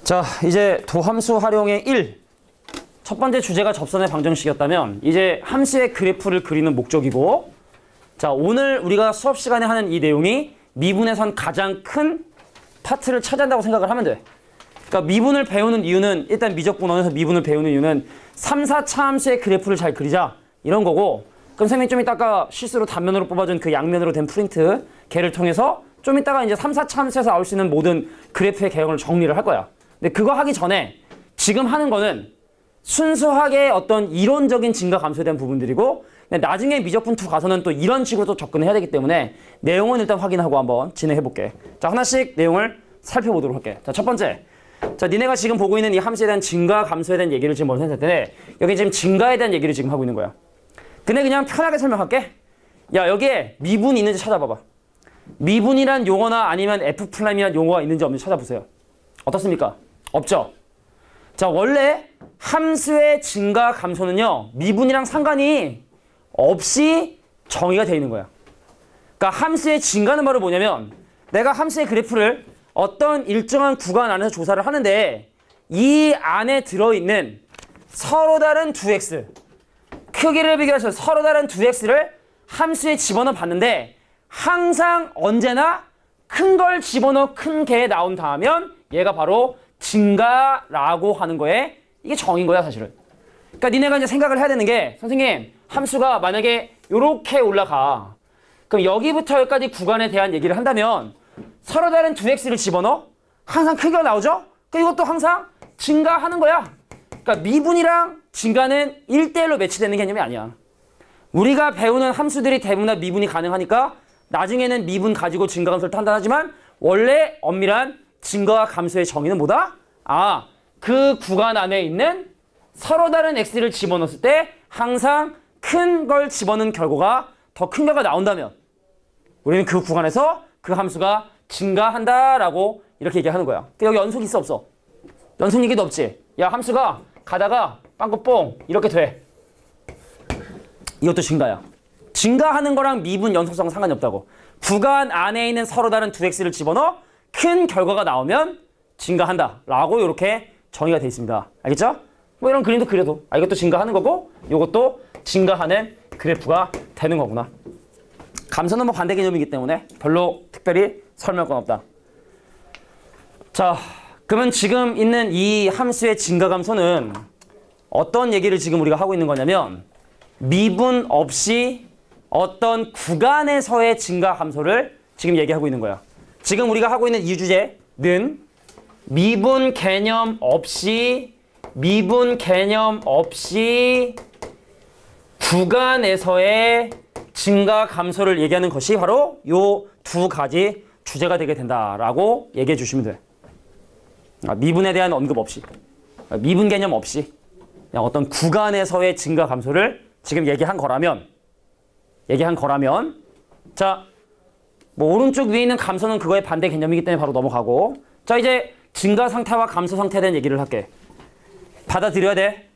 자, 이제 도함수 활용의 1. 첫 번째 주제가 접선의 방정식이었다면 이제 함수의 그래프를 그리는 목적이고, 자, 오늘 우리가 수업 시간에 하는 이 내용이 미분에선 가장 큰 파트를 차지한다고 생각을 하면 돼. 그러니까 미분을 배우는 이유는, 일단 미적분원에서 미분을 배우는 이유는 3, 4차 함수의 그래프를 잘 그리자 이런 거고, 그럼 선생님이 좀 이따가 실수로 단면으로 뽑아준 그 양면으로 된 프린트 걔를 통해서 좀 이따가 이제 3, 4차 함수에서 나올 수 있는 모든 그래프의 개형을 정리를 할 거야. 근데 그거 하기 전에 지금 하는 거는 순수하게 어떤 이론적인 증가 감소에 대한 부분들이고, 나중에 미적분2 가서는 또 이런 식으로 또 접근해야 되기 때문에 내용은 일단 확인하고 한번 진행해 볼게. 자, 하나씩 내용을 살펴보도록 할게. 자, 첫 번째. 자, 니네가 지금 보고 있는 이 함수에 대한 증가 감소에 대한 얘기를 지금 먼저 했을 텐데, 여기 지금 증가에 대한 얘기를 지금 하고 있는 거야. 근데 그냥 편하게 설명할게. 야, 여기에 미분이 있는지 찾아봐봐. 미분이란 용어나 아니면 F'이란 용어가 있는지 없는지 찾아보세요. 어떻습니까? 없죠? 자, 원래 함수의 증가 감소는요, 미분이랑 상관이 없이 정의가 되어 있는 거야. 그러니까 함수의 증가는 바로 뭐냐면, 내가 함수의 그래프를 어떤 일정한 구간 안에서 조사를 하는데 이 안에 들어있는 서로 다른 두 x, 크기를 비교해서 서로 다른 두 x를 함수에 집어넣어 봤는데 항상 언제나 큰 걸 집어넣어 큰 게 나온다면 얘가 바로 증가라고 하는 거에 이게 정인 거야, 사실은. 그러니까 니네가 이제 생각을 해야 되는 게, 선생님 함수가 만약에 이렇게 올라가, 그럼 여기부터 여기까지 구간에 대한 얘기를 한다면 서로 다른 두 x를 집어넣어 항상 크기가 나오죠? 그러니까 이것도 항상 증가하는 거야. 그러니까 미분이랑 증가는 1대1로 매치되는 개념이 아니야. 우리가 배우는 함수들이 대부분 다 미분이 가능하니까 나중에는 미분 가지고 증가 감소를 판단하지만, 원래 엄밀한 증가와 감소의 정의는 뭐다? 아, 그 구간 안에 있는 서로 다른 x를 집어넣었을 때 항상 큰 걸 집어넣은 결과가 더 큰 결과가 나온다면 우리는 그 구간에서 그 함수가 증가한다라고 이렇게 얘기하는 거야. 여기 연속 있어, 없어? 연속 얘기도 없지? 야, 함수가 가다가 빵꾸뽕 이렇게 돼. 이것도 증가야. 증가하는 거랑 미분 연속성은 상관이 없다고. 구간 안에 있는 서로 다른 두 x를 집어넣어 큰 결과가 나오면 증가한다 라고 이렇게 정의가 되어 있습니다. 알겠죠? 뭐 이런 그림도 그려도 이것도 증가하는 거고 이것도 증가하는 그래프가 되는 거구나. 감소는 뭐 반대 개념이기 때문에 별로 특별히 설명할 건 없다. 자, 그러면 지금 있는 이 함수의 증가 감소는 어떤 얘기를 지금 우리가 하고 있는 거냐면, 미분 없이 어떤 구간에서의 증가 감소를 지금 얘기하고 있는 거야. 지금 우리가 하고 있는 이 주제는 미분 개념 없이 구간에서의 증가 감소를 얘기하는 것이 바로 요 두 가지 주제가 되게 된다라고 얘기해 주시면 돼. 미분에 대한 언급 없이, 미분 개념 없이 그냥 어떤 구간에서의 증가 감소를 지금 얘기한 거라면, 자, 뭐 오른쪽 위에 있는 감소는 그거의 반대 개념이기 때문에 바로 넘어가고, 자, 이제 증가 상태와 감소 상태에 대한 얘기를 할게. 받아들여야 돼.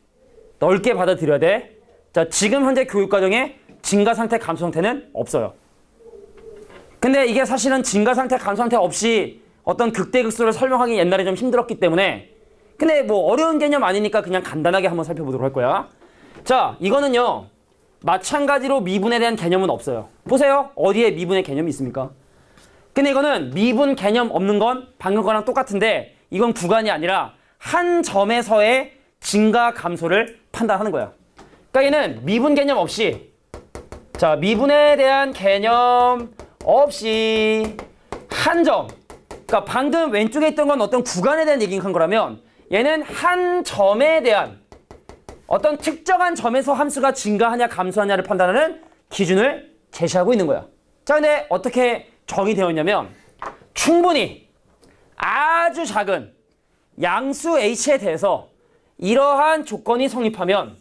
넓게 받아들여야 돼. 자, 지금 현재 교육과정에 증가 상태, 감소 상태는 없어요. 근데 이게 사실은 증가 상태, 감소 상태 없이 어떤 극대극소를 설명하기 옛날에 좀 힘들었기 때문에, 근데 뭐 어려운 개념 아니니까 그냥 간단하게 한번 살펴보도록 할 거야. 자, 이거는요, 마찬가지로 미분에 대한 개념은 없어요. 보세요. 어디에 미분의 개념이 있습니까? 근데 이거는 미분 개념 없는 건 방금 거랑 똑같은데, 이건 구간이 아니라 한 점에서의 증가 감소를 판단하는 거야. 그러니까 얘는 미분 개념 없이, 자, 미분에 대한 개념 없이 한 점, 그러니까 방금 왼쪽에 있던 건 어떤 구간에 대한 얘기한 거라면, 얘는 한 점에 대한 어떤 특정한 점에서 함수가 증가하냐 감소하냐를 판단하는 기준을 제시하고 있는 거야. 자, 근데 어떻게 정의되어 있냐면, 충분히 아주 작은 양수 h에 대해서 이러한 조건이 성립하면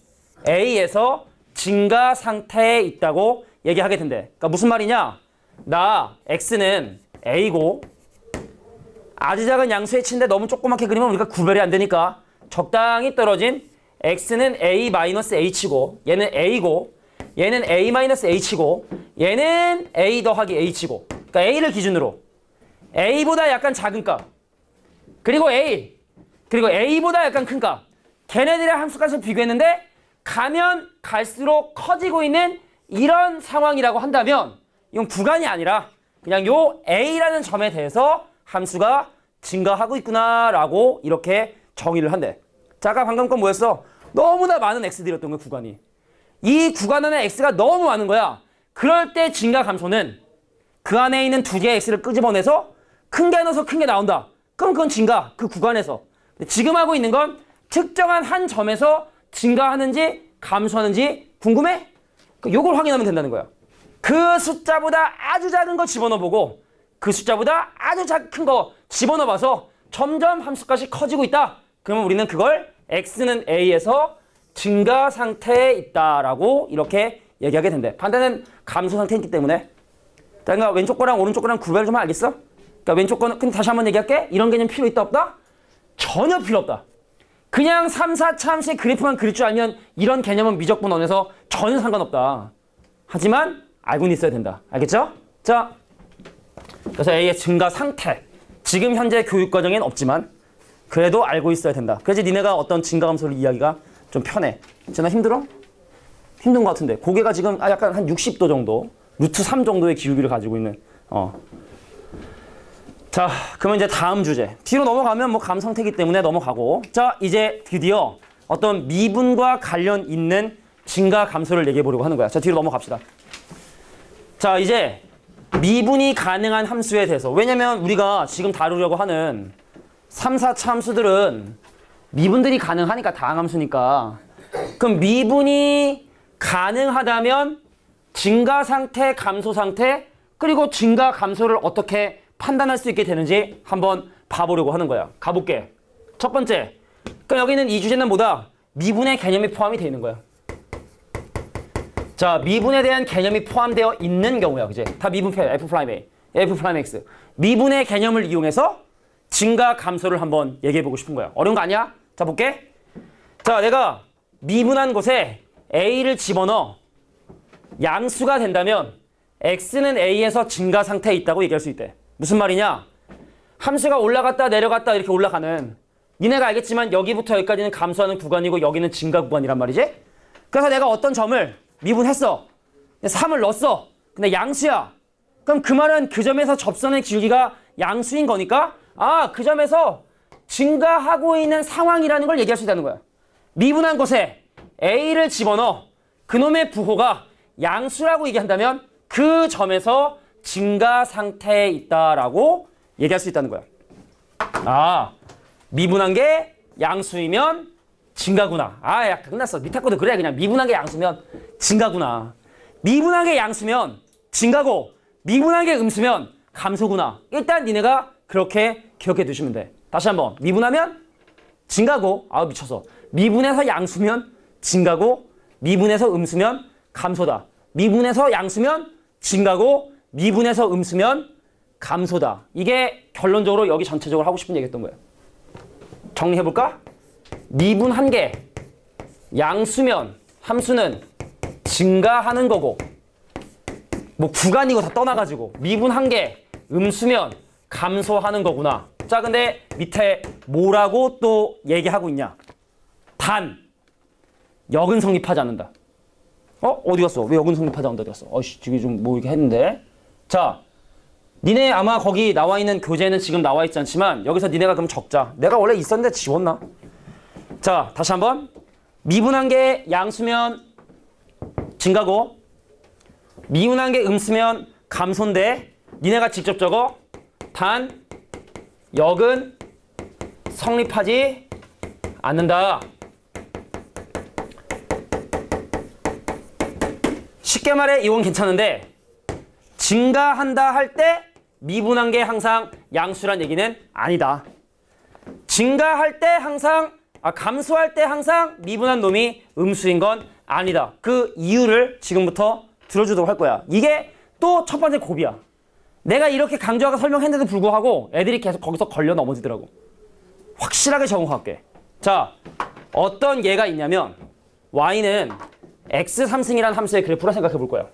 a에서 증가 상태에 있다고 얘기하게 된대. 그러니까 무슨 말이냐? 나 x는 a고 아주 작은 양수 h인데 너무 조그맣게 그리면 우리가 구별이 안 되니까 적당히 떨어진 x는 a-h고, 얘는 a고, 얘는 a-h고, 얘는 a 더하기 h고, 그러니까 a를 기준으로 a보다 약간 작은 값, 그리고 a 그리고 a보다 약간 큰 값. 걔네들의 함수값을 비교했는데 가면 갈수록 커지고 있는 이런 상황이라고 한다면 이건 구간이 아니라 그냥 요 a라는 점에 대해서 함수가 증가하고 있구나라고 이렇게 정의를 한대. 자, 아까 방금 건 뭐였어? 너무나 많은 x들이었던 거야, 구간이. 이 구간 안에 x가 너무 많은 거야. 그럴 때 증가 감소는 그 안에 있는 두 개의 x를 끄집어내서 큰 게 넣어서 큰 게 나온다. 그럼 그건 증가, 그 구간에서. 지금 하고 있는 건 특정한 한 점에서 증가하는지 감소하는지 궁금해? 요걸 확인하면 된다는 거야. 그 숫자보다 아주 작은 거 집어넣어보고 그 숫자보다 아주 큰 거 집어넣어봐서 점점 함수값이 커지고 있다. 그러면 우리는 그걸 x는 a에서 증가 상태에 있다라고 이렇게 얘기하게 된대. 반대는 감소 상태에 있기 때문에. 그러니까 왼쪽 거랑 오른쪽 거랑 구별 좀 알겠어? 그러니까 왼쪽 거는 근데 다시 한번 얘기할게. 이런 개념 필요 있다 없다? 전혀 필요 없다. 그냥 3, 4차 함수의 그래프만 그릴 줄 알면 이런 개념은 미적분 원에서 전혀 상관없다. 하지만 알고는 있어야 된다. 알겠죠? 자, 그래서 A의 증가 상태. 지금 현재 교육과정엔 없지만 그래도 알고 있어야 된다. 그래서 니네가 어떤 증가 감소를 이해하기가 좀 편해. 쟤나 힘들어? 힘든 것 같은데. 고개가 지금 약간 한 60도 정도, 루트 3 정도의 기울기를 가지고 있는. 자, 그러면 이제 다음 주제. 뒤로 넘어가면 뭐 감 상태이기 때문에 넘어가고. 자, 이제 드디어 어떤 미분과 관련 있는 증가 감소를 얘기해 보려고 하는 거야. 자, 뒤로 넘어갑시다. 자, 이제 미분이 가능한 함수에 대해서. 왜냐면 우리가 지금 다루려고 하는 3, 4차 함수들은 미분들이 가능하니까 다항함수니까. 그럼 미분이 가능하다면 증가 상태, 감소 상태, 그리고 증가 감소를 어떻게 판단할 수 있게 되는지 한번 봐보려고 하는 거야. 가볼게. 첫 번째. 그러니까 여기는 이 주제는 뭐다? 미분의 개념이 포함이 되어 있는 거야. 자, 미분에 대한 개념이 포함되어 있는 경우야. 그지? 다 미분표 F'A, F'X. 미분의 개념을 이용해서 증가 감소를 한번 얘기해 보고 싶은 거야. 어려운 거 아니야? 자, 볼게. 자, 내가 미분한 곳에 A를 집어넣어 양수가 된다면 X는 A에서 증가 상태에 있다고 얘기할 수 있대. 무슨 말이냐? 함수가 올라갔다 내려갔다 이렇게 올라가는, 니네가 알겠지만 여기부터 여기까지는 감소하는 구간이고 여기는 증가 구간이란 말이지? 그래서 내가 어떤 점을 미분했어. 3을 넣었어. 근데 양수야. 그럼 그 말은 그 점에서 접선의 기울기가 양수인 거니까 그 점에서 증가하고 있는 상황이라는 걸 얘기할 수 있다는 거야. 미분한 곳에 A를 집어넣어 그놈의 부호가 양수라고 얘기한다면 그 점에서 증가 상태에 있다라고 얘기할 수 있다는 거야. 미분한 게 양수이면 증가구나. 야, 끝났어. 밑에 것도 그래. 그냥 미분한 게 양수면 증가구나. 미분한 게 양수면 증가고 미분한 게 음수면 감소구나. 일단 니네가 그렇게 기억해 두시면 돼. 다시 한번. 미분하면 증가고, 미쳐서. 미분해서 양수면 증가고, 미분해서 음수면 감소다. 미분해서 양수면 증가고, 미분해서 음수면 감소다. 이게 결론적으로 여기 전체적으로 하고 싶은 얘기였던 거예요. 정리해볼까? 미분한 게 양수면 함수는 증가하는 거고, 뭐 구간이고 다 떠나가지고 미분한 게 음수면 감소하는 거구나. 자, 근데 밑에 뭐라고 또 얘기하고 있냐? 단 역은 성립하지 않는다. 어디 갔어? 왜 역은 성립하지 않는다? 어디 갔어? 지금 좀 뭐 이렇게 했는데. 자, 니네 아마 거기 나와 있는 교재는 지금 나와 있지 않지만 여기서 니네가 그럼 적자. 내가 원래 있었는데 지웠나? 자, 다시 한번. 미분한 게 양수면 증가고 미분한 게 음수면 감소인데 니네가 직접 적어. 단 역은 성립하지 않는다. 쉽게 말해 이건 괜찮은데 증가한다 할 때 미분한 게 항상 양수란 얘기는 아니다. 증가할 때 항상 감소할 때 항상 미분한 놈이 음수인 건 아니다. 그 이유를 지금부터 들어주도록 할 거야. 이게 또 첫 번째 고비야. 내가 이렇게 강조하고 설명했는데도 불구하고 애들이 계속 거기서 걸려 넘어지더라고. 확실하게 적용할게. 자, 어떤 예가 있냐면 y는 x3승이라는 함수의 그래프를 생각해 볼 거야.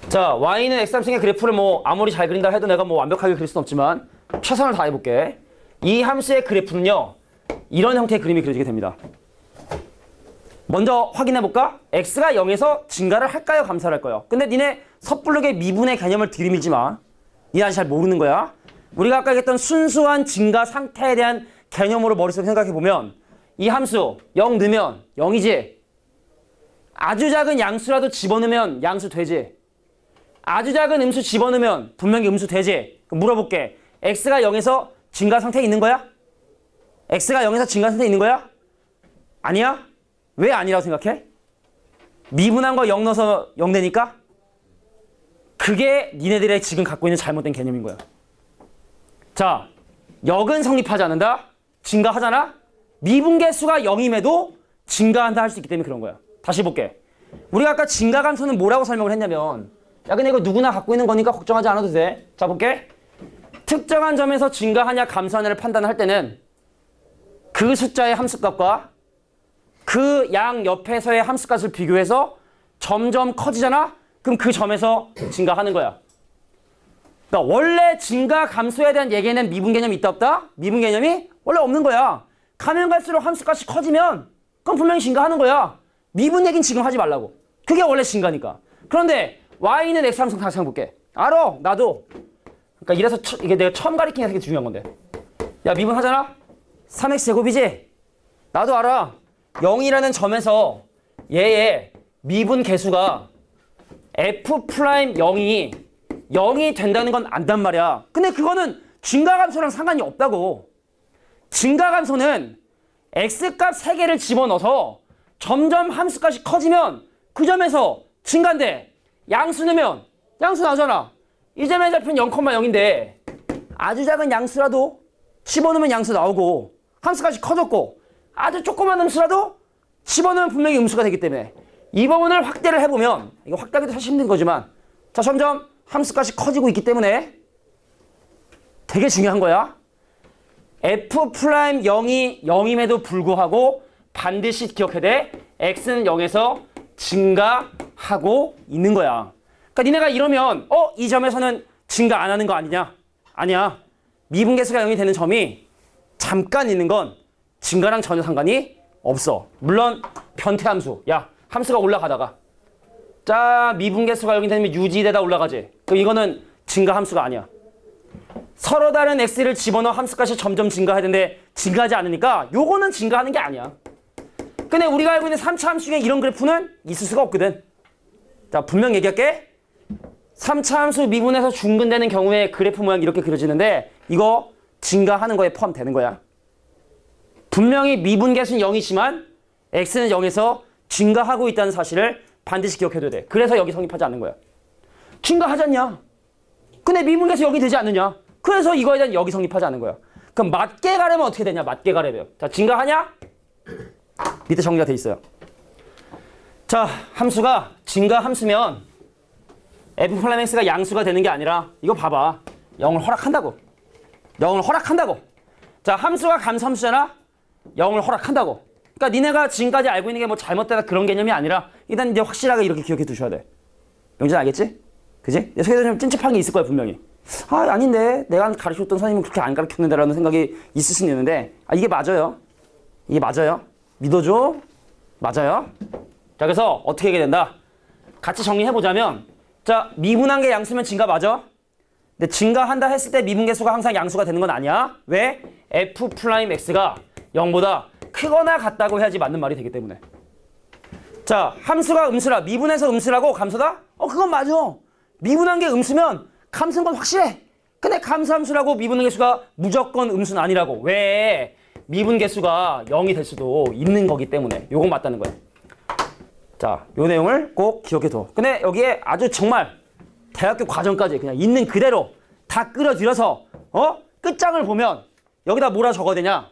자, y는 x3승의 그래프를 뭐 아무리 잘 그린다 해도 내가 뭐 완벽하게 그릴 수는 없지만 최선을 다해볼게. 이 함수의 그래프는요. 이런 형태의 그림이 그려지게 됩니다. 먼저 확인해볼까? x가 0에서 증가를 할까요? 감소를 할까요? 근데 니네 섣부르게 미분의 개념을 들이밀지 마. 니네 아직 잘 모르는 거야. 우리가 아까 얘기했던 순수한 증가 상태에 대한 개념으로 머릿속에 생각해보면 이 함수 0 넣으면 0이지. 아주 작은 양수라도 집어넣으면 양수 되지. 아주 작은 음수 집어넣으면 분명히 음수 되지. 그럼 물어볼게. x가 0에서 증가 상태에 있는 거야? x가 0에서 증가 상태에 있는 거야? 아니야? 왜 아니라고 생각해? 미분한 거 0 넣어서 0 되니까? 그게 니네들의 지금 갖고 있는 잘못된 개념인 거야. 자, 역은 성립하지 않는다? 증가하잖아? 미분계수가 0임에도 증가한다 할 수 있기 때문에 그런 거야. 다시 볼게. 우리가 아까 증가감소는 뭐라고 설명을 했냐면 야, 근데 이거 누구나 갖고 있는 거니까 걱정하지 않아도 돼. 자, 볼게. 특정한 점에서 증가하냐 감소하냐를 판단할 때는 그 숫자의 함수값과 그 양 옆에서의 함수값을 비교해서 점점 커지잖아? 그럼 그 점에서 증가하는 거야. 그러니까 원래 증가 감소에 대한 얘기에는 미분 개념이 있다 없다? 미분 개념이 원래 없는 거야. 가면 갈수록 함수값이 커지면 그럼 분명히 증가하는 거야. 미분 얘기는 지금 하지 말라고. 그게 원래 증가니까. 그런데 y는 x 함수 다시 해볼게. 알아. 나도. 그러니까 이래서 이게 내가 처음 가리킨 게 되게 중요한 건데. 야, 미분 하잖아? 3x 제곱이지? 나도 알아. 0이라는 점에서 얘의 미분 계수가 f'0이 0이 된다는 건 안단 말이야. 근데 그거는 증가감소랑 상관이 없다고. 증가감소는 x값 3개를 집어넣어서 점점 함수값이 커지면 그 점에서 증가인데 양수 넣으면 양수 나오잖아. 이 점에 잡힌 0,0인데 아주 작은 양수라도 집어넣으면 양수 나오고 함수값이 커졌고 아주 조그만 음수라도 집어넣으면 분명히 음수가 되기 때문에 이 부분을 확대를 해보면 이거 확대하기도 사실 힘든 거지만 자, 점점 함수값이 커지고 있기 때문에 되게 중요한 거야. f'0이 0임에도 불구하고 반드시 기억해야 돼. x는 0에서 증가하고 있는 거야. 그러니까 니네가 이러면 이 점에서는 증가 안 하는 거 아니냐? 아니야. 미분계수가 0이 되는 점이 잠깐 있는 건 증가랑 전혀 상관이 없어. 물론 변태함수. 야, 함수가 올라가다가 자, 미분계수가 0이 되면 유지되다 올라가지. 그럼 이거는 증가함수가 아니야. 서로 다른 x를 집어넣어 함수값이 점점 증가해야 되는데 증가하지 않으니까 요거는 증가하는 게 아니야. 근데 우리가 알고 있는 3차 함수 중에 이런 그래프는 있을 수가 없거든. 자, 분명 얘기할게. 3차 함수 미분해서 중근되는 경우에 그래프 모양이 이렇게 그려지는데 이거 증가하는 거에 포함되는 거야. 분명히 미분계수는 0이지만 x는 0에서 증가하고 있다는 사실을 반드시 기억해둬야 돼. 그래서 여기 성립하지 않는 거야. 증가하지 않냐? 근데 미분계수 0이 되지 않느냐? 그래서 이거에 대한 여기 성립하지 않는 거야. 그럼 맞게 가려면 어떻게 되냐? 맞게 가려면. 자, 증가하냐? 밑에 정리가 돼 있어요. 자, 함수가 증가 함수면 f'(x가) 양수가 되는 게 아니라 이거 봐봐. 0을 허락한다고. 0을 허락한다고. 자, 함수가 감소함수잖아? 0을 허락한다고. 그러니까 니네가 지금까지 알고 있는 게 뭐 잘못되다 그런 개념이 아니라 일단 이제 확실하게 이렇게 기억해 두셔야 돼. 영진 알겠지? 그지? 속에서 좀 찝찝한 게 있을 거야 분명히. 아, 아닌데 내가 가르쳤던 선생님은 그렇게 안 가르쳤는데 라는 생각이 있을 수는 있는데 이게 맞아요. 이게 맞아요. 믿어줘. 맞아요. 자, 그래서 어떻게 하게 된다? 같이 정리해보자면 자, 미분한 게 양수면 증가 맞아? 근데 증가한다 했을 때 미분계수가 항상 양수가 되는 건 아니야. 왜? f'(x가 0보다 크거나 같다고 해야지 맞는 말이 되기 때문에. 자, 함수가 음수라. 미분해서 음수라고 감소다? 그건 맞아. 미분한 게 음수면 감소인 건 확실해. 근데 감소함수라고 미분계수가 무조건 음수는 아니라고. 왜? 미분계수가 0이 될 수도 있는 거기 때문에. 요건 맞다는 거야. 자, 요 내용을 꼭 기억해둬. 근데 여기에 아주 정말 대학교 과정까지 그냥 있는 그대로 다 끌어들여서 끝장을 보면 여기다 뭐라 적어야 되냐?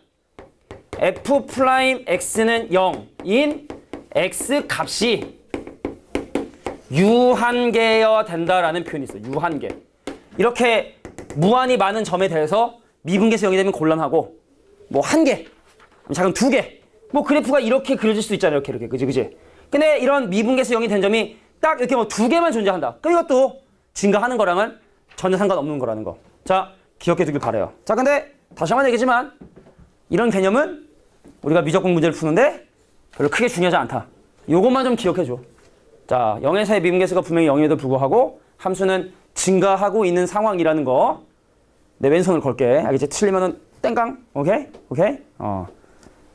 f'(x는 0인 x 값이 유한계여야 된다라는 표현이 있어요. 유한계. 이렇게 무한히 많은 점에 대해서 미분계수 0이 되면 곤란하고 뭐 한 개, 작은 두 개, 뭐 그래프가 이렇게 그려질 수도 있잖아요. 이렇게 그지? 근데 이런 미분계수 0이 된 점이 딱 이렇게 뭐 두 개만 존재한다. 그럼 이것도 증가하는 거랑은 전혀 상관없는 거라는 거. 자, 기억해 두길 바래요. 자, 근데 다시 한번 얘기지만 이런 개념은 우리가 미적분 문제를 푸는데 별로 크게 중요하지 않다. 요것만 좀 기억해줘. 자, 0에서의 미분계수가 분명히 0임에도 불구하고 함수는 증가하고 있는 상황이라는 거. 내 왼손을 걸게. 알겠지? 틀리면은 땡깡. 오케이? 오케이?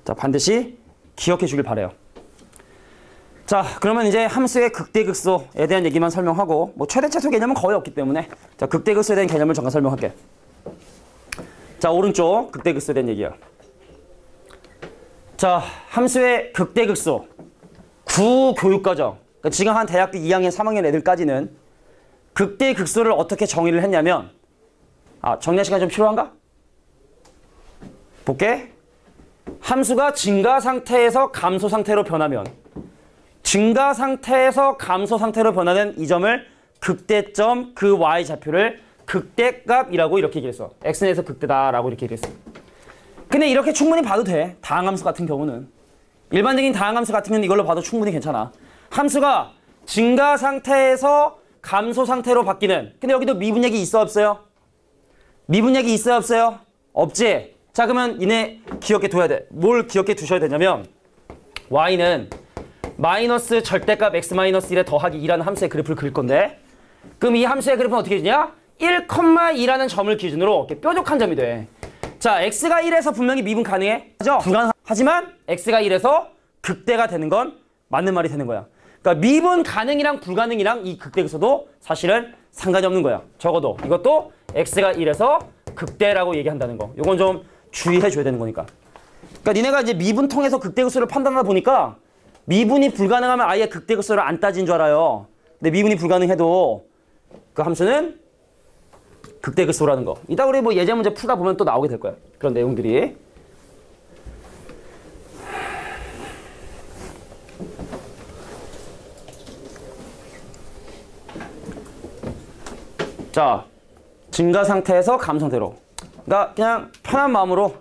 자, 반드시 기억해 주길 바래요. 자, 그러면 이제 함수의 극대극소에 대한 얘기만 설명하고 뭐 최대차수 개념은 거의 없기 때문에 자, 극대극소에 대한 개념을 잠깐 설명할게. 자, 오른쪽 극대극소에 대한 얘기야. 자, 함수의 극대극소 구교육과정, 그러니까 지금 한 대학교 2학년, 3학년 애들까지는 극대극소를 어떻게 정의를 했냐면 정리할 시간이 좀 필요한가? 볼게. 함수가 증가 상태에서 감소 상태로 변하면 증가 상태에서 감소 상태로 변하는 이 점을 극대점, 그 y좌표를 극대값이라고 이렇게 얘기했어. x에서 극대다라고 이렇게 얘기했어. 근데 이렇게 충분히 봐도 돼. 다항함수 같은 경우는. 일반적인 다항함수 같은 경우는 이걸로 봐도 충분히 괜찮아. 함수가 증가 상태에서 감소 상태로 바뀌는. 근데 여기도 미분액이 있어 없어요? 미분액이 있어요 없어요? 없지? 자, 그러면 이내 기억해 둬야 돼. 뭘 기억해 두셔야 되냐면 y는 마이너스 절대값 x 마이너스 1에 더하기 2라는 함수의 그래프를 그릴 건데 그럼 이 함수의 그래프는 어떻게 되냐? 1,2라는 점을 기준으로 이렇게 뾰족한 점이 돼. 자, x가 1에서 분명히 미분 가능해? 하죠? 불가능하지만 x가 1에서 극대가 되는 건 맞는 말이 되는 거야. 그러니까 미분 가능이랑 불가능이랑 이 극대에서도 사실은 상관이 없는 거야. 적어도 이것도 x가 1에서 극대라고 얘기한다는 거. 이건 좀 주의해 줘야 되는 거니까. 그러니까 니네가 이제 미분 통해서 극대극소를 판단하다 보니까 미분이 불가능하면 아예 극대극소를 안 따진 줄 알아요. 근데 미분이 불가능해도 그 함수는 극대극소라는 거. 이따 우리 뭐 예제 문제 풀다 보면 또 나오게 될 거야. 그런 내용들이. 자, 증가 상태에서 감소 상태로. 그러니까 그냥 편한 마음으로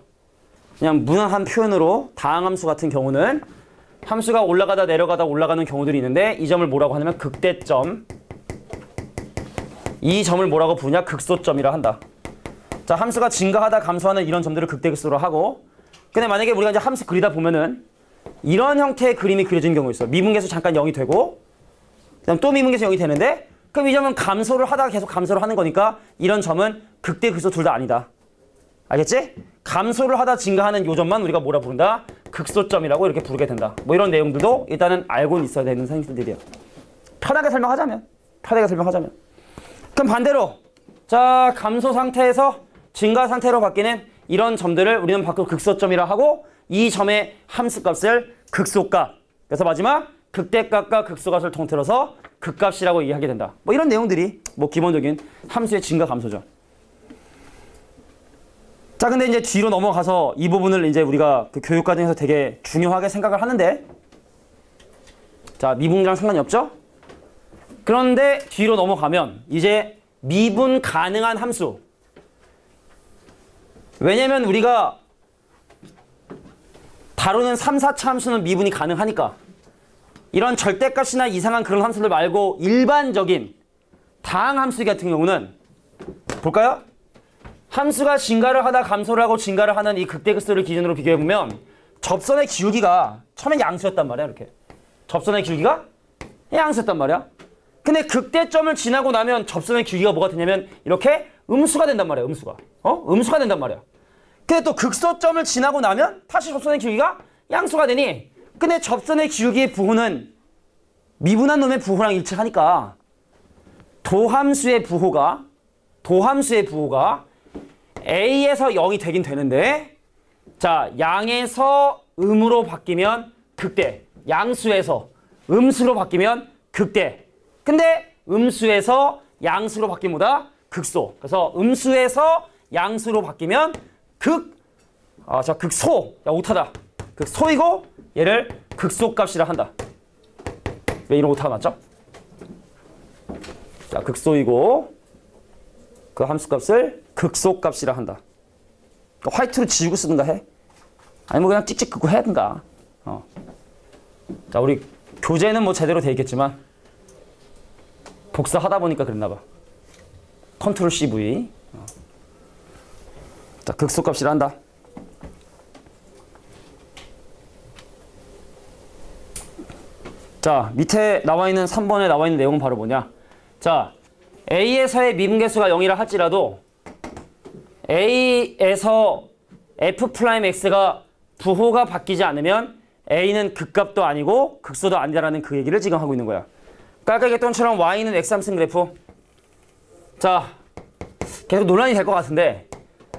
그냥 무난한 표현으로 다항함수 같은 경우는 함수가 올라가다 내려가다 올라가는 경우들이 있는데 이 점을 뭐라고 하냐면 극대점. 이 점을 뭐라고 부르냐? 극소점이라 한다. 자, 함수가 증가하다 감소하는 이런 점들을 극대극소로 하고 근데 만약에 우리가 이제 함수 그리다 보면은 이런 형태의 그림이 그려진 경우 있어. 미분계수 잠깐 0이 되고 그다음 또 미분계수 0이 되는데 그럼 이 점은 감소를 하다가 계속 감소를 하는 거니까 이런 점은 극대극소 둘 다 아니다. 알겠지? 감소를 하다 증가하는 요 점만 우리가 뭐라 부른다? 극소점이라고 이렇게 부르게 된다. 뭐 이런 내용들도 일단은 알고는 있어야 되는 상식들이야. 편하게 설명하자면. 그럼 반대로 자, 감소 상태에서 증가 상태로 바뀌는 이런 점들을 우리는 밖으로 극소점이라 하고 이 점의 함수값을 극소값. 그래서 마지막 극대값과 극소값을 통틀어서 극값이라고 얘기하게 된다. 뭐 이런 내용들이 뭐 기본적인 함수의 증가 감소죠. 자, 근데 이제 뒤로 넘어가서 이 부분을 이제 우리가 그 교육 과정에서 되게 중요하게 생각을 하는데 자, 미분이랑 상관이 없죠? 그런데 뒤로 넘어가면 이제 미분 가능한 함수. 왜냐면 우리가 다루는 3, 4차 함수는 미분이 가능하니까 이런 절대값이나 이상한 그런 함수들 말고 일반적인 다항함수 같은 경우는 볼까요? 함수가 증가를 하다 감소를 하고 증가를 하는 이 극대극소를 기준으로 비교해보면 접선의 기울기가 처음엔 양수였단 말이야. 이렇게 접선의 기울기가 양수였단 말이야. 근데 극대점을 지나고 나면 접선의 기울기가 뭐가 되냐면 이렇게 음수가 된단 말이야. 음수가 된단 말이야. 근데 또 극소점을 지나고 나면 다시 접선의 기울기가 양수가 되니 근데 접선의 기울기의 부호는 미분한 놈의 부호랑 일치하니까 도함수의 부호가 A에서 0이 되긴 되는데 자, 양에서 음으로 바뀌면 극대, 양수에서 음수로 바뀌면 극대. 근데 음수에서 양수로 바뀌면 뭐다? 극소. 그래서 음수에서 양수로 바뀌면 극소. 야, 오타다. 극소이고 얘를 극소값이라 한다. 왜 이런 오타가 났죠? 자, 극소이고 그 함수값을 극소값이라 한다. 그러니까 화이트로 지우고 쓰든가 해. 아니면 그냥 찍찍 긋고 해든가. 자, 우리 교재는 뭐 제대로 돼 있겠지만 복사하다 보니까 그랬나 봐. 컨트롤 CV. 자, 극소값이라 한다. 자, 밑에 나와 있는 3번에 나와 있는 내용은 바로 뭐냐? 자, A에서의 미분계수가 0이라 할지라도 A에서 F'X가 부호가 바뀌지 않으면 A는 극값도 아니고 극소도 아니다라는 그 얘기를 지금 하고 있는 거야. 깔깔개똥처럼 Y는 X 함수 그래프. 자, 계속 논란이 될 것 같은데,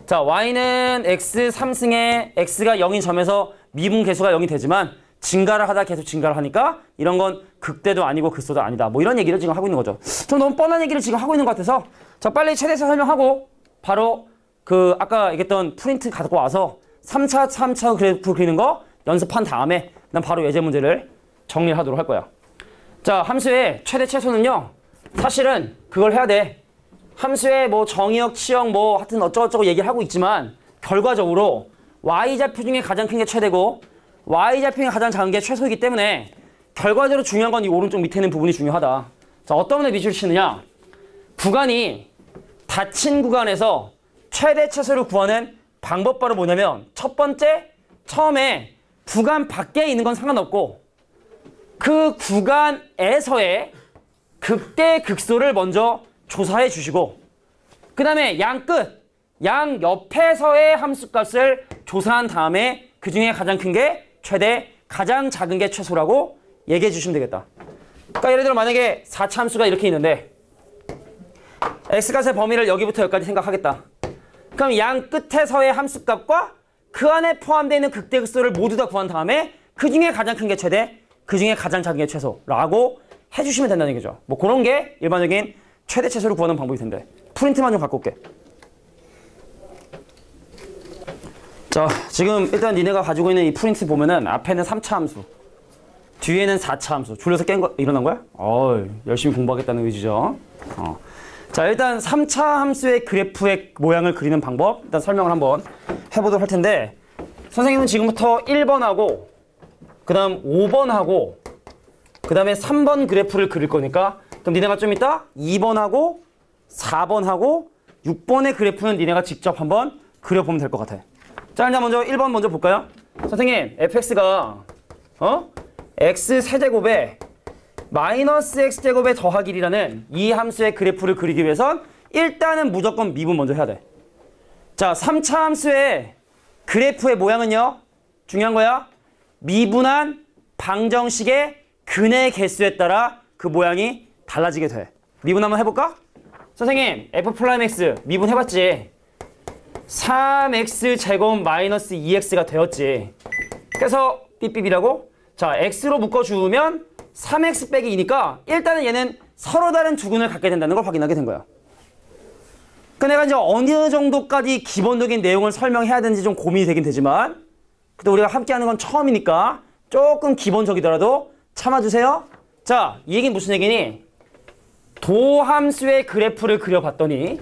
자, Y는 X 3승에 X가 0인 점에서 미분계수가 0이 되지만 증가를 하다 계속 증가를 하니까 이런 건 극대도 아니고 극소도 아니다. 뭐 이런 얘기를 지금 하고 있는 거죠. 좀 너무 뻔한 얘기를 지금 하고 있는 것 같아서, 자, 빨리 최대에서 설명하고 바로 그 아까 얘기했던 프린트 갖고 와서 3차 그래프 그리는 거 연습한 다음에 난 바로 예제 문제를 정리를 하도록 할 거야. 자, 함수의 최대 최소는요, 사실은 그걸 해야 돼. 함수의 뭐 정의역, 치역 뭐 하여튼 어쩌고저쩌고 얘기를 하고 있지만 결과적으로 y좌표 중에 가장 큰 게 최대고 y좌표 중에 가장 작은 게 최소이기 때문에 결과적으로 중요한 건 이 오른쪽 밑에 있는 부분이 중요하다. 자, 어떤 분의 미주를 치느냐? 구간이 닫힌 구간에서 최대 최소를 구하는 방법 바로 뭐냐면, 첫 번째, 처음에 구간 밖에 있는 건 상관없고 그 구간에서의 극대 극소를 먼저 조사해 주시고, 그 다음에 양 끝, 양 옆에서의 함수값을 조사한 다음에 그 중에 가장 큰 게 최대, 가장 작은 게 최소라고 얘기해 주시면 되겠다. 그러니까 예를 들어 만약에 4차 함수가 이렇게 있는데 x값의 범위를 여기부터 여기까지 생각하겠다. 그럼 양 끝에서의 함수값과 그 안에 포함되어 있는 극대 극소를 모두 다 구한 다음에 그 중에 가장 큰 게 최대, 그 중에 가장 작은 게 최소라고 해주시면 된다는 얘기죠. 뭐 그런 게 일반적인 최대 최소를 구하는 방법일 텐데 프린트만 좀 갖고 올게. 자, 지금 일단 니네가 가지고 있는 이 프린트 보면은 앞에는 3차 함수, 뒤에는 4차 함수. 졸려서 깬 거 일어난 거야? 열심히 공부하겠다는 의지죠. 자, 일단 3차 함수의 그래프의 모양을 그리는 방법 일단 설명을 한번 해보도록 할 텐데, 선생님은 지금부터 1번하고 그 다음 5번하고 그 다음에 3번 그래프를 그릴 거니까, 그럼 니네가 좀 이따 2번하고 4번하고 6번의 그래프는 니네가 직접 한번 그려보면 될 것 같아. 자, 일단 먼저 1번 먼저 볼까요? 선생님, fx가 x 세제곱에 마이너스 x제곱의 더하기 1이라는 이 함수의 그래프를 그리기 위해선 일단은 무조건 미분 먼저 해야 돼. 자, 3차 함수의 그래프의 모양은요, 중요한 거야. 미분한 방정식의 근의 개수에 따라 그 모양이 달라지게 돼. 미분 한번 해볼까? 선생님, f'(x) 미분 해봤지? 3x제곱 마이너스 2x가 되었지. 그래서 삐삐비라고? 자, x로 묶어주면 3x 빼기 2니까 일단은 얘는 서로 다른 두 근을 갖게 된다는 걸 확인하게 된 거야. 그러니까 내가 이제 어느 정도까지 기본적인 내용을 설명해야 되는지 좀 고민이 되긴 되지만, 근데 우리가 함께 하는 건 처음이니까 조금 기본적이더라도 참아주세요. 자, 이 얘기는 무슨 얘기니? 도함수의 그래프를 그려봤더니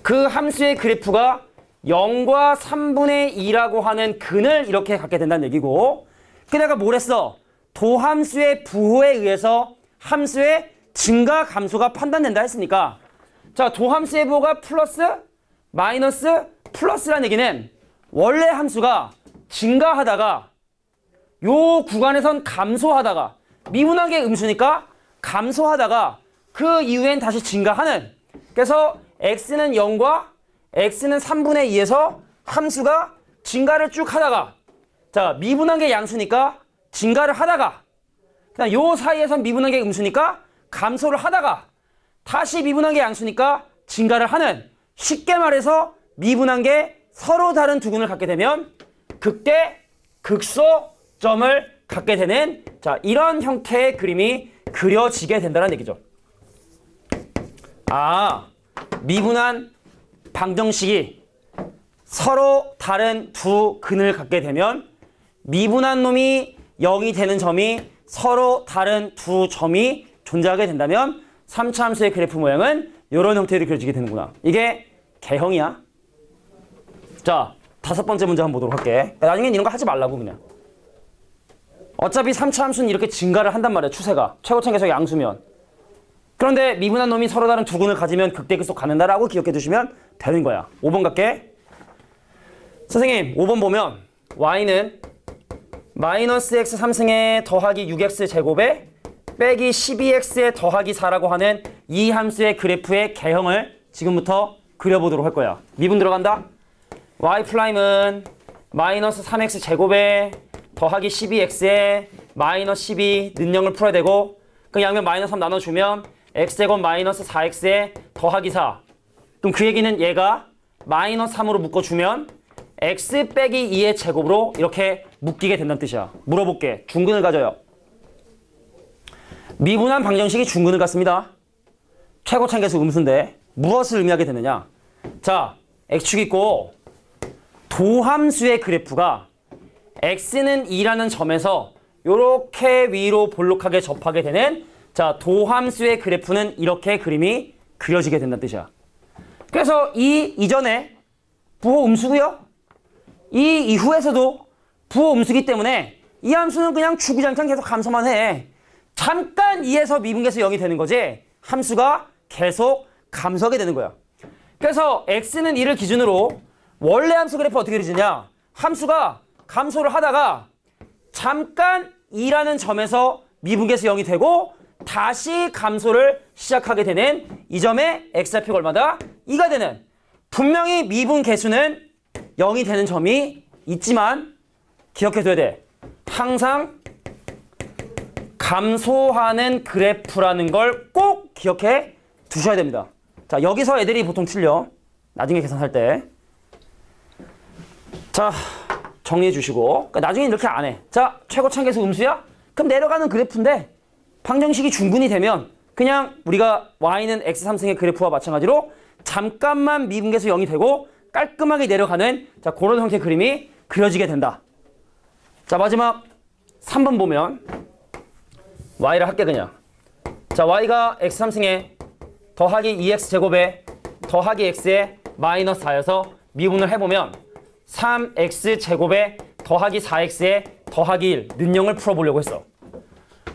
그 함수의 그래프가 0과 3분의 2라고 하는 근을 이렇게 갖게 된다는 얘기고, 그 내가 뭘 했어? 도함수의 부호에 의해서 함수의 증가 감소가 판단된다 했으니까, 자, 도함수의 부호가 플러스 마이너스 플러스라는 얘기는 원래 함수가 증가하다가 요 구간에선 감소하다가, 미분한 게 음수니까 감소하다가 그 이후엔 다시 증가하는, 그래서 x는 0과 x는 3분의 2에서 함수가 증가를 쭉 하다가, 자, 미분한 게 양수니까 증가를 하다가, 그다음 요 사이에선 미분한 게 음수니까 감소를 하다가 다시 미분한 게 양수니까 증가를 하는, 쉽게 말해서 미분한 게 서로 다른 두 근을 갖게 되면 극대 극소점을 갖게 되는, 자, 이런 형태의 그림이 그려지게 된다는 얘기죠. 아, 미분한 방정식이 서로 다른 두 근을 갖게 되면 미분한 놈이 0이 되는 점이 서로 다른 두 점이 존재하게 된다면 3차 함수의 그래프 모양은 이런 형태로 그려지게 되는구나. 이게 개형이야. 자, 5번째 문제 한번 보도록 할게. 나중엔 이런 거 하지 말라고 그냥. 어차피 3차 함수는 이렇게 증가를 한단 말이야, 추세가. 최고차계수가 양수면. 그런데 미분한 놈이 서로 다른 두 근을 가지면 극대극소 가는다라고 기억해 두시면 되는 거야. 5번 갈게. 선생님 5번 보면 y는 마이너스 x 3승에 더하기 6x 제곱에 빼기 12x에 더하기 4라고 하는 이 함수의 그래프의 개형을 지금부터 그려보도록 할 거야. 미분 들어간다. y 프라임은 마이너스 3x 제곱에 더하기 12x에 마이너스 12 는영을 풀어야 되고 그 양면 마이너스 3 나눠주면 x제곱 마이너스 4x에 더하기 4. 그럼 그 얘기는 얘가 마이너스 3으로 묶어주면 x 빼기 2의 제곱으로 이렇게 묶이게 된다는 뜻이야. 물어볼게. 중근을 가져요. 미분한 방정식이 중근을 갖습니다. 최고차계수 음수인데 무엇을 의미하게 되느냐. 자, x축 있고 도함수의 그래프가 x는 2라는 점에서 이렇게 위로 볼록하게 접하게 되는 자 도함수의 그래프는 이렇게 그림이 그려지게 된다는 뜻이야. 그래서 이 이전에 부호 음수고요. 이 이후에서도 부호 음수기 때문에 이 함수는 그냥 주구장창 계속 감소만 해. 잠깐 2에서 미분계수 0이 되는 거지 함수가 계속 감소하게 되는 거야. 그래서 x는 2를 기준으로 원래 함수 그래프 어떻게 그려지냐. 함수가 감소를 하다가 잠깐 2라는 점에서 미분계수 0이 되고 다시 감소를 시작하게 되는 이 점의 x좌표가 얼마다? 2가 되는. 분명히 미분계수는 0이 되는 점이 있지만 기억해둬야 돼. 항상 감소하는 그래프라는 걸 꼭 기억해 두셔야 됩니다. 자, 여기서 애들이 보통 틀려. 나중에 계산할 때. 자, 정리해 주시고. 그러니까 나중에 이렇게 안 해. 자, 최고차계수 음수야? 그럼 내려가는 그래프인데 방정식이 중근이 되면 그냥 우리가 y는 x 3승의 그래프와 마찬가지로 잠깐만 미분계수 0이 되고 깔끔하게 내려가는 자 그런 형태의 그림이 그려지게 된다. 자, 마지막 3번 보면 y를 할게 그냥. 자, y가 x 3승에 더하기 2x 제곱에 더하기 x에 마이너스 4여서 미분을 해보면 3x 제곱에 더하기 4x에 더하기 1 는영을 풀어보려고 했어.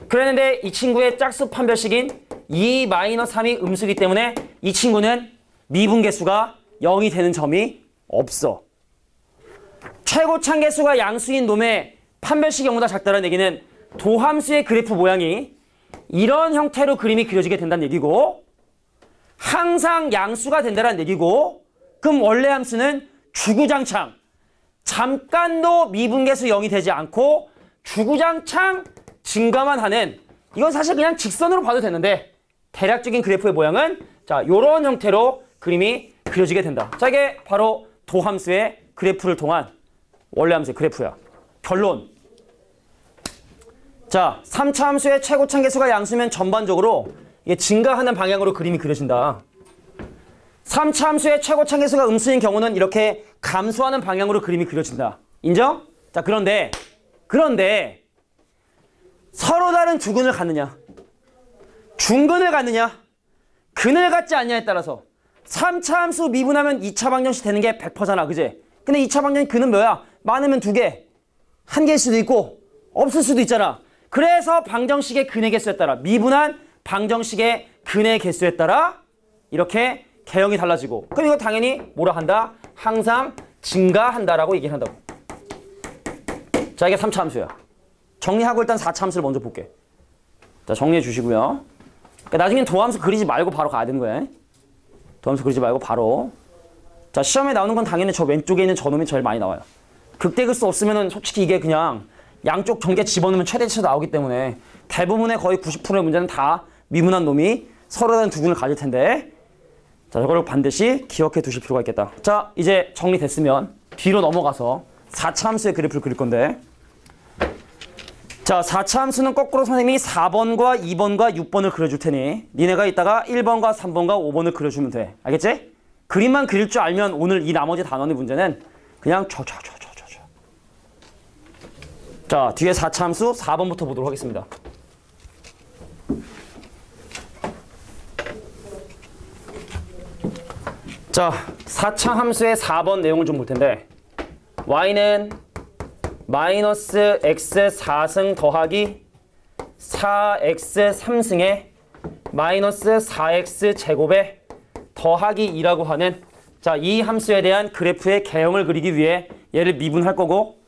그랬는데 이 친구의 짝수 판별식인 2-3이 음수기 때문에 이 친구는 미분계수가 0이 되는 점이 없어. 최고차계수가 양수인 놈의 판별식이 0보다 작다는 얘기는 도함수의 그래프 모양이 이런 형태로 그림이 그려지게 된다는 얘기고 항상 양수가 된다는 얘기고 그럼 원래 함수는 주구장창 잠깐도 미분계수 0이 되지 않고 주구장창 증가만 하는 이건 사실 그냥 직선으로 봐도 되는데 대략적인 그래프의 모양은 자 요런 형태로 그림이 그려지게 된다. 자, 이게 바로 도함수의 그래프를 통한 원래 함수의 그래프야. 결론. 자, 3차 함수의 최고차계수가 양수면 전반적으로 이게 증가하는 방향으로 그림이 그려진다. 3차 함수의 최고차계수가 음수인 경우는 이렇게 감소하는 방향으로 그림이 그려진다. 인정? 자, 그런데 서로 다른 두 근을 갖느냐 중근을 갖느냐 근을 갖지 않냐에 따라서 3차 함수 미분하면 2차 방정식 되는 게 100%잖아. 그지? 근데 2차 방정식 근은 뭐야? 많으면 2개, 1개일 수도 있고 없을 수도 있잖아. 그래서 방정식의 근의 개수에 따라 미분한 방정식의 근의 개수에 따라 이렇게 개형이 달라지고 그럼 이거 당연히 뭐라 한다? 항상 증가한다라고 얘기를 한다고. 자, 이게 3차 함수야. 정리하고 일단 4차 함수를 먼저 볼게. 자, 정리해 주시고요. 그러니까 나중엔 도함수 그리지 말고 바로 가야 되는 거야. 도함수 그리지 말고 바로. 자, 시험에 나오는 건 당연히 저 왼쪽에 있는 저놈이 제일 많이 나와요. 극대극수 없으면은 솔직히 이게 그냥 양쪽 전개 집어넣으면 최대치로 나오기 때문에 대부분의 거의 90%의 문제는 다 미분한 놈이 서로 다른 두 근을 가질 텐데 자, 저걸 반드시 기억해 두실 필요가 있겠다. 자, 이제 정리됐으면 뒤로 넘어가서 4차 함수의 그래프를 그릴 건데 자, 4차 함수는 거꾸로 선생님이 4번과 2번과 6번을 그려줄 테니 니네가 이따가 1번과 3번과 5번을 그려주면 돼. 알겠지? 그림만 그릴 줄 알면 오늘 이 나머지 단원의 문제는 그냥 자, 뒤에 4차 함수 4번부터 보도록 하겠습니다. 자, 4차 함수의 4번 내용을 좀 볼 텐데 y는 마이너스 x 4승 더하기 4x 3승에 마이너스 4x 제곱에 더하기 2라고 하는 자, 이 함수에 대한 그래프의 개형을 그리기 위해 얘를 미분할 거고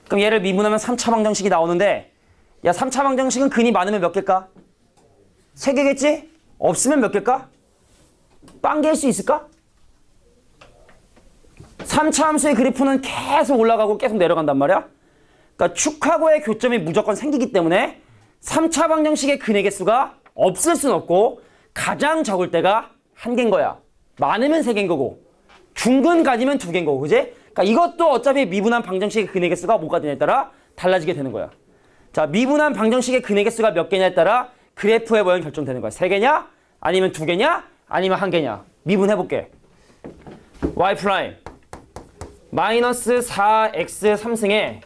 그럼 얘를 미분하면 3차 방정식이 나오는데 야 3차 방정식은 근이 많으면 몇 개일까? 3개겠지? 없으면 몇 개일까? 빵 개일 수 있을까? 3차 함수의 그래프는 계속 올라가고 계속 내려간단 말이야. 그러니까 축하고의 교점이 무조건 생기기 때문에 3차 방정식의 근의 개수가 없을 순 없고 가장 적을 때가 1개인 거야. 많으면 3개인 거고 중근까지면 2개인 거고 그지? 그러니까 이것도 어차피 미분한 방정식의 근의 개수가 뭐가 되냐에 따라 달라지게 되는 거야. 자, 미분한 방정식의 근의 개수가 몇 개냐에 따라 그래프의 모양이 결정되는 거야. 3개냐? 아니면 2개냐? 아니면 1개냐? 미분해볼게. y 프라임 마이너스 4x 3승에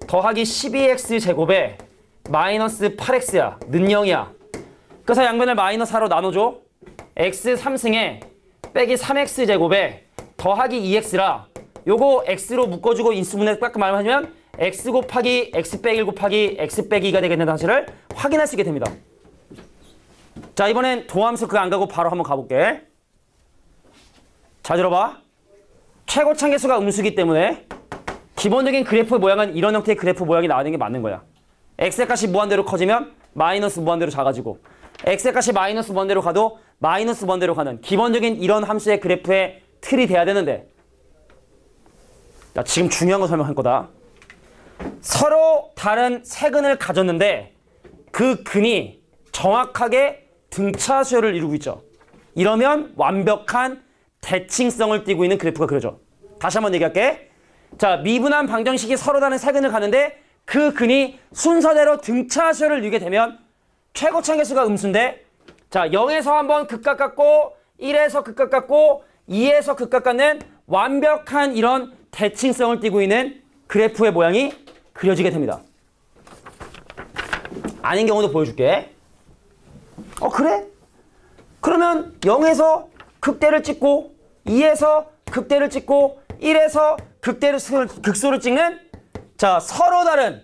더하기 12x 제곱에 마이너스 8x야. 는 0이야. 그래서 양변을 마이너스 4로 나눠줘. x 3승에 빼기 3x 제곱에 더하기 2x라 요거 x로 묶어주고 인수분해 깎아 말하면 x 곱하기 x 빼기 1 곱하기 x 빼기 2가 되겠는 사실을 확인할 수 있게 됩니다. 자, 이번엔 도함수 그거 안 가고 바로 한번 가볼게. 자, 들어봐. 최고참 개수가 음수기 때문에 기본적인 그래프 모양은 이런 형태의 그래프 모양이 나오는 게 맞는 거야. x의 값이 무한대로 커지면 마이너스 무한대로 작아지고 x의 값이 마이너스 무한대로 가도 마이너스 무한대로 가는 기본적인 이런 함수의 그래프의 틀이 돼야 되는데 자, 지금 중요한 거 설명할 거다. 서로 다른 세 근을 가졌는데 그 근이 정확하게 등차수열을 이루고 있죠. 이러면 완벽한 대칭성을 띠고 있는 그래프가 그려져. 다시 한번 얘기할게. 자, 미분한 방정식이 서로 다른 세 근을 가는데 그 근이 순서대로 등차수열을 이루게 되면 최고참 개수가 음수인데 자, 0에서 한번 극각 갖고 1에서 극각 갖고 2에서 극각 갖는 완벽한 이런 대칭성을 띠고 있는 그래프의 모양이 그려지게 됩니다. 아닌 경우도 보여줄게. 그래? 그러면 0에서 극대를 찍고 2에서 극대를 찍고 1에서 극소를 찍는 자, 서로 다른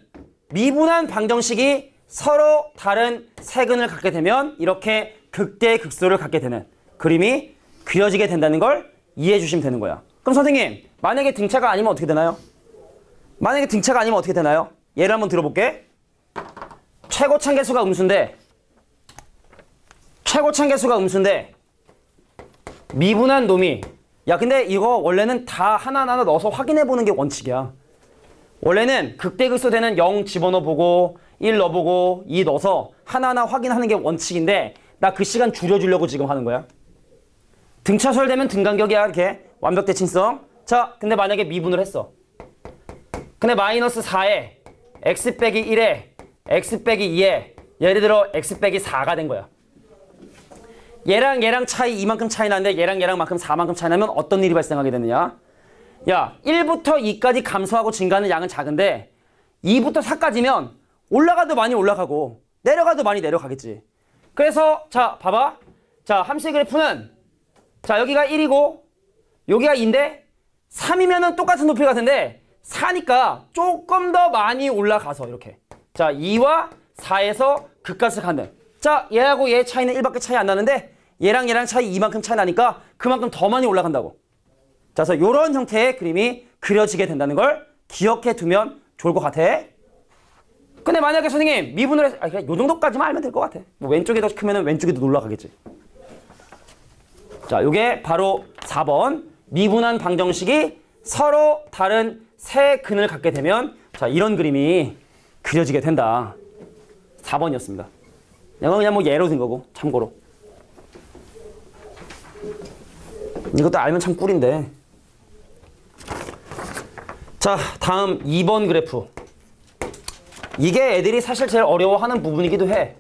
미분한 방정식이 서로 다른 세 근을 갖게 되면 이렇게 극대 극소를 갖게 되는 그림이 그려지게 된다는 걸 이해해 주시면 되는 거야. 그럼 선생님, 만약에 등차가 아니면 어떻게 되나요? 만약에 등차가 아니면 어떻게 되나요? 예를 한번 들어볼게. 최고참 개수가 음수인데 미분한 놈이 야, 근데 이거 원래는 다 하나하나 넣어서 확인해 보는 게 원칙이야. 원래는 극대극소 되는 0 집어넣어보고 1 넣어보고 2 넣어서 하나하나 확인하는 게 원칙인데 나 그 시간 줄여주려고 지금 하는 거야. 등차수열 되면 등간격이야. 이렇게 완벽 대칭성. 자, 근데 만약에 미분을 했어. 근데 마이너스 4에 x 빼기 1에 x 빼기 2에 예를 들어 x 빼기 4가 된 거야. 얘랑 차이 이만큼 차이 나는데 얘랑 만큼 4만큼 차이 나면 어떤 일이 발생하게 되느냐? 야, 1부터 2까지 감소하고 증가하는 양은 작은데 2부터 4까지면 올라가도 많이 올라가고 내려가도 많이 내려가겠지. 그래서 자, 봐봐. 자, 함수의 그래프는 자, 여기가 1이고 여기가 2인데 3이면은 똑같은 높이가 같은데 4니까 조금 더 많이 올라가서 이렇게 자, 2와 4에서 극값을 갖는 자, 얘하고 얘 차이는 1밖에 차이 안 나는데 얘랑 차이 이만큼 차이 나니까 그만큼 더 많이 올라간다고. 자, 그래서 이런 형태의 그림이 그려지게 된다는 걸 기억해 두면 좋을 것 같아. 근데 만약에 선생님 미분을 해서 그냥 요 정도까지만 알면 될 것 같아. 뭐 왼쪽이 더 크면 왼쪽이 더 올라가겠지. 자, 요게 바로 4번 미분한 방정식이 서로 다른 세 근을 갖게 되면 자, 이런 그림이 그려지게 된다. 4번이었습니다. 이건 그냥 뭐 예로 든 거고 참고로. 이것도 알면 참 꿀인데. 자, 다음 2번 그래프. 이게 애들이 사실 제일 어려워하는 부분이기도 해.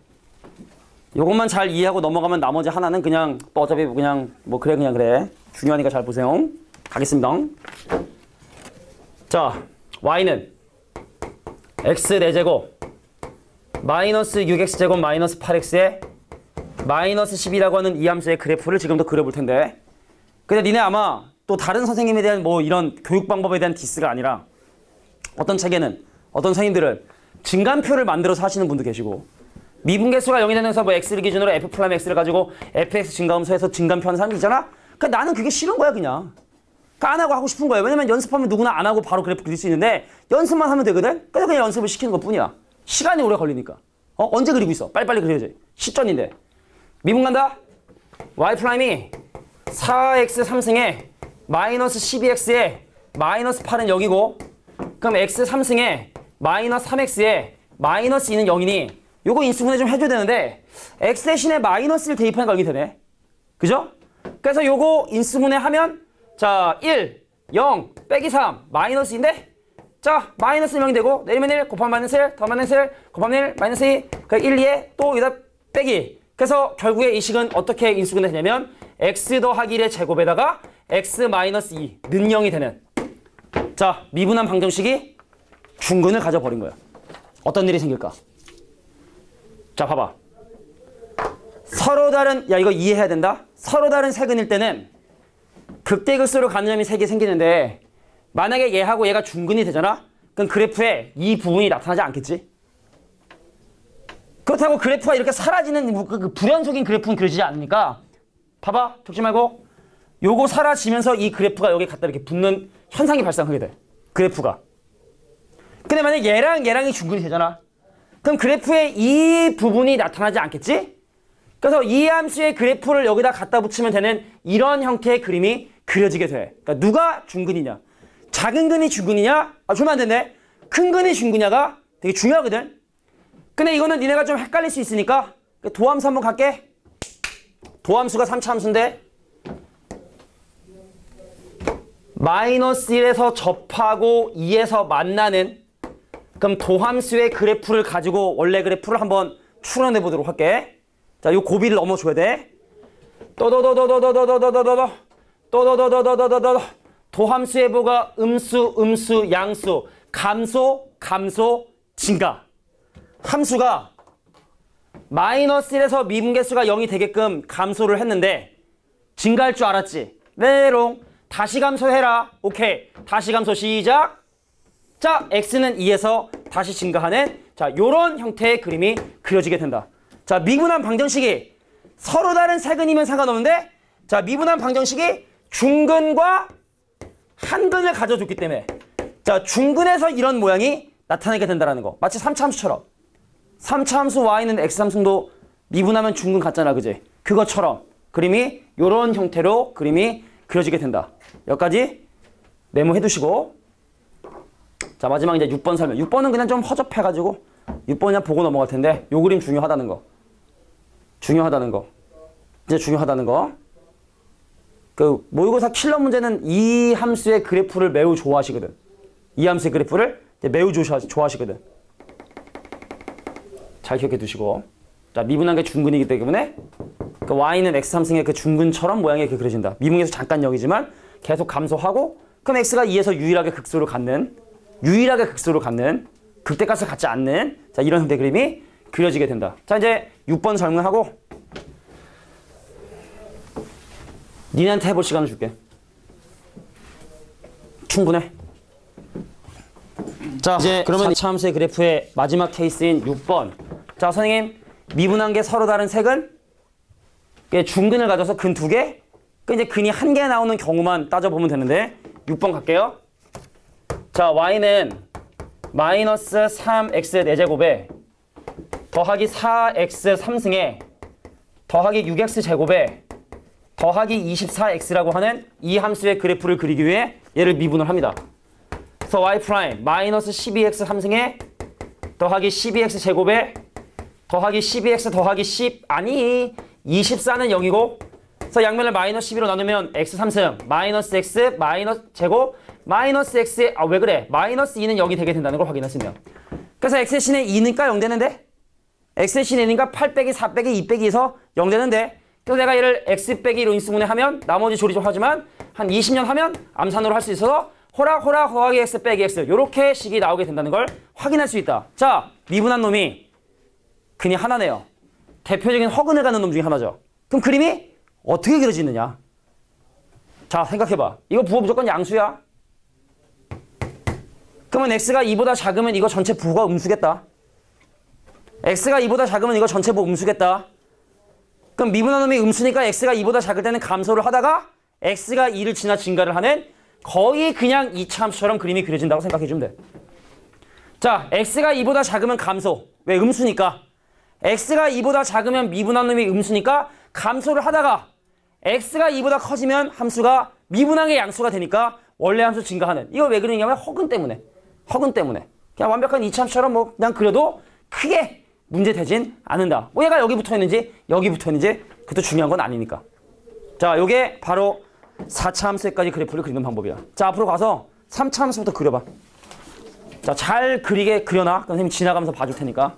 요것만 잘 이해하고 넘어가면 나머지 하나는 그냥 또 어차피 그냥 뭐 그냥 그래. 중요하니까 잘 보세요. 가겠습니다. 자, y는 x 4제곱 마이너스 6x제곱 마이너스 8x에 마이너스 10이라고 하는 이 함수의 그래프를 지금부터 그려볼 텐데 근데 니네 아마 또 다른 선생님에 대한 뭐 이런 교육 방법에 대한 디스가 아니라 어떤 책에는 어떤 선생님들은 증간표를 만들어서 하시는 분도 계시고 미분계수가 0이 되면서 뭐 x를 기준으로 f 플러스 x를 가지고 fx 증가함수해서 증간표 하는 사람이 있잖아? 그러니까 나는 그게 싫은 거야 그냥. 그러니까 안 하고 하고 싶은 거예요. 왜냐면 연습하면 누구나 안 하고 바로 그래프 그릴 수 있는데 연습만 하면 되거든. 그래서 그냥 연습을 시키는 것뿐이야. 시간이 오래 걸리니까. 언제 그리고 있어? 빨리빨리 그려야지. 시전인데. 미분 간다. y 프라임이 4x 3승에 마이너스 12x에 마이너스 8은 0이고 그럼 x 3승에 마이너스 3x에 마이너스 2는 0이니 요거 인수분해 좀 해줘야 되는데 x 대신에 마이너스를 대입하니까 0이 되네. 그죠? 그래서 요거 인수분해 하면 자 1, 0, 빼기 3, 마이너스인데 자 마이너스 0이 되고 내리면 1, 곱하면 마이너스 1, 더 마이너스 1, 곱하면 1, 마이너스 2 그러니까 1, 2에 또 여기다 빼기. 그래서 결국에 이 식은 어떻게 인수분해 되냐면 x 더하기 1의 제곱에다가 x 마이너스 2 는 0이 되는 자 미분한 방정식이 중근을 가져버린 거예요. 어떤 일이 생길까? 자 봐봐. 서로 다른 야 이거 이해해야 된다. 서로 다른 세근일 때는 극대극소로 가는 점이 3개 생기는데 만약에 얘하고 얘가 중근이 되잖아? 그럼 그래프에 이 부분이 나타나지 않겠지? 그렇다고 그래프가 이렇게 사라지는 그 불연속인 그래프는 그려지지 않으니까 봐봐. 적지 말고 요거 사라지면서 이 그래프가 여기 갖다 이렇게 붙는 현상이 발생하게 돼. 그래프가. 근데 만약에 얘랑이 중근이 되잖아? 그럼 그래프에 이 부분이 나타나지 않겠지? 그래서 이 함수의 그래프를 여기다 갖다 붙이면 되는 이런 형태의 그림이 그려지게 돼. 그러니까 누가 중근이냐? 작은 근이 중근이냐? 주면 안 된대. 큰 근이 중근이냐가 되게 중요하거든. 근데 이거는 니네가 좀 헷갈릴 수 있으니까 도함수 한번 갈게. 도함수가 3차 함수인데 마이너스 1에서 접하고 2에서 만나는 그럼 도함수의 그래프를 가지고 원래 그래프를 한번 추론해 보도록 할게. 자, 요 고비를 넘어줘야 돼. 도함수의 부가 음수, 양수, 감소, 증가. 함수가 마이너스 1에서 미분계수가 0이 되게끔 감소를 했는데 증가할 줄 알았지? 메롱. 다시 감소해라. 오케이. 다시 감소 시작. 자, x는 2에서 다시 증가하는 자, 요런 형태의 그림이 그려지게 된다. 자, 미분한 방정식이 서로 다른 세근이면 상관없는데 자, 미분한 방정식이 중근과 한근을 가져줬기 때문에 자, 중근에서 이런 모양이 나타나게 된다는 거. 마치 3차 함수처럼. 3차 함수 y는 x 함수도 미분하면 중근 같잖아. 그지? 그것처럼 그림이 요런 형태로 그림이 그려지게 된다. 여기까지 메모해 두시고 자, 마지막 이제 6번 설명. 6번은 그냥 좀 허접해가지고 6번 그냥 보고 넘어갈 텐데 요 그림 중요하다는 거. 이제 중요하다는 거. 그 모의고사 킬러 문제는 이 함수의 그래프를 매우 좋아하시거든. 이 함수의 그래프를 매우 좋아하시거든. 잘 기억해 두시고. 자, 미분한 게 중근이기 때문에 그 y는 x 3승의 그 중근처럼 모양이 이렇게 그려진다. 미분에서 잠깐 0이지만 계속 감소하고 그럼 x가 2에서 유일하게 극소를 갖는 극대값을 갖지 않는 자, 이런 형태의 그림이 그려지게 된다. 자, 이제 6번 설명하고 니네한테 해볼 시간을 줄게. 충분해. 자, 이제 그러면 4차 함수의 그래프의 마지막 케이스인 6번. 자, 선생님, 미분한 게 서로 다른 색은 중근을 가져서 근 2개, 이제 근이 1개 나오는 경우만 따져보면 되는데 6번 갈게요. 자, y는 마이너스 3x 4제곱에 더하기 4x 3승에 더하기 6x 제곱에 더하기 24x라고 하는 이 함수의 그래프를 그리기 위해 얘를 미분을 합니다. 그래서 y 프라임 마이너스 12x 3승에 더하기 12x 제곱에 더하기 12x 더하기 10 아니 24는 0이고 그래서 양면을 마이너스 12로 나누면 x 3승 마이너스 x 마이너스 제곱 마이너스 x에 왜 그래 마이너스 2는 0이 되게 된다는 걸 확인했으면 그래서 x 대신에 2니까 0 되는데 x 대신에 2니까 8 빼기 4 빼기 2 빼기 2에서 0 되는데 그래서 내가 얘를 x 빼기로 인수분해 하면 나머지 조리 좀 하지만 한 20년 하면 암산으로 할 수 있어서 호락호락 더하기 x 빼기 x 요렇게 식이 나오게 된다는 걸 확인할 수 있다. 자, 미분한 놈이 근이 하나네요. 대표적인 허근을 가는 놈 중에 하나죠. 그럼 그림이 어떻게 그려지느냐? 자, 생각해봐. 이거 부호 무조건 양수야. 그러면 x가 2보다 작으면 이거 전체 부호가 음수겠다. x가 2보다 작으면 이거 전체 부호 음수겠다. 그럼 미분한 놈이 음수니까 x가 2보다 작을 때는 감소를 하다가 x가 2를 지나 증가를 하는 거의 그냥 2차 함수처럼 그림이 그려진다고 생각해 주면 돼. 자, x가 2보다 작으면 감소. 왜? 음수니까. x가 2보다 작으면 미분한 놈이 음수니까 감소를 하다가 x가 2보다 커지면 함수가 미분항의 양수가 되니까 원래 함수 증가하는. 이거 왜 그러냐면 허근 때문에. 허근 때문에. 그냥 완벽한 2차 함수처럼 뭐 그냥 그려도 크게 문제되진 않는다. 뭐 얘가 여기 붙어 있는지 여기 붙어 있는지 그것도 중요한 건 아니니까. 자, 요게 바로 4차 함수까지 그래프를 그리는 방법이야. 자, 앞으로 가서 3차 함수부터 그려봐. 자, 잘 그리게 그려놔. 선생님이 지나가면서 봐줄 테니까.